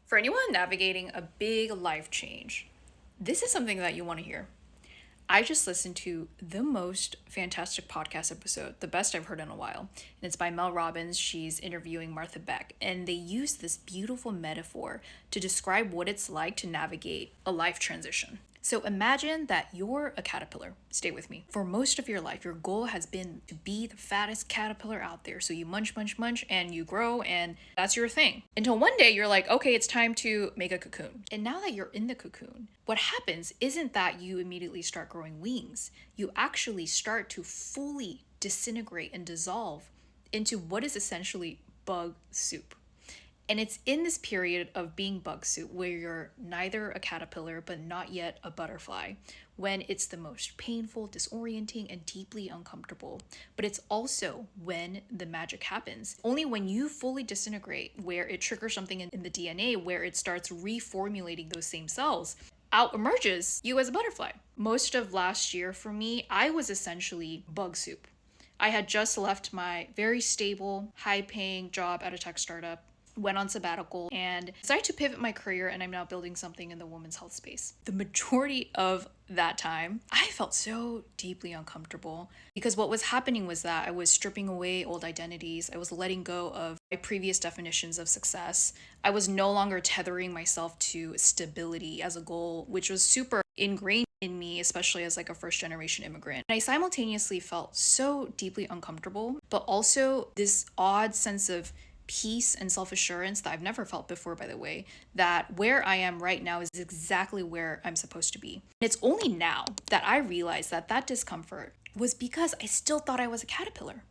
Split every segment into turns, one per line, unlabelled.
For anyone navigating a big life change, this is something that you want to hear. I just listened to the most fantastic podcast episode, the best I've heard in a while. And it's by Mel Robbins. She's interviewing Martha Beck. And they use this beautiful metaphor to describe what it's like to navigate a life transition. So imagine that you're a caterpillar. Stay with me. For most of your life, your goal has been to be the fattest caterpillar out there. So you munch, munch, munch, and you grow, and that's your thing. Until one day you're like, okay, it's time to make a cocoon. And now that you're in the cocoon, what happens isn't that you immediately start growing wings. You actually start to fully disintegrate and dissolve into what is essentially bug soup. And it's in this period of being bug soup where you're neither a caterpillar but not yet a butterfly, when it's the most painful, disorienting, and deeply uncomfortable. But it's also when the magic happens. Only when you fully disintegrate, where it triggers something in the DNA, where it starts reformulating those same cells, out emerges you as a butterfly. Most of last year for me, I was essentially bug soup. I had just left my very stable, high-paying job at a tech startup, went on sabbatical, and decided to pivot my career, and I'm now building something in the women's health space. The majority of that time, I felt so deeply uncomfortable because what was happening was that I was stripping away old identities. I was letting go of my previous definitions of success. I was no longer tethering myself to stability as a goal, which was super ingrained in me, especially as like a first generation immigrant. And I simultaneously felt so deeply uncomfortable, but also this odd sense of peace and self-assurance that I've never felt before, by the way, that where I am right now is exactly where I'm supposed to be. And it's only now that I realized that that discomfort was because I still thought I was a caterpillar.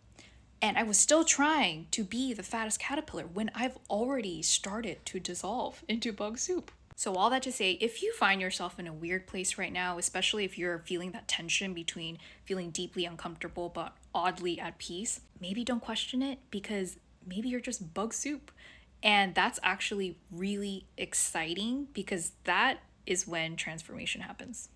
And I was still trying to be the fattest caterpillar when I've already started to dissolve into bug soup. So all that to say, if you find yourself in a weird place right now, especially if you're feeling that tension between feeling deeply uncomfortable but oddly at peace, maybe don't question it, because maybe you're just bug soup. And that's actually really exciting because that is when transformation happens.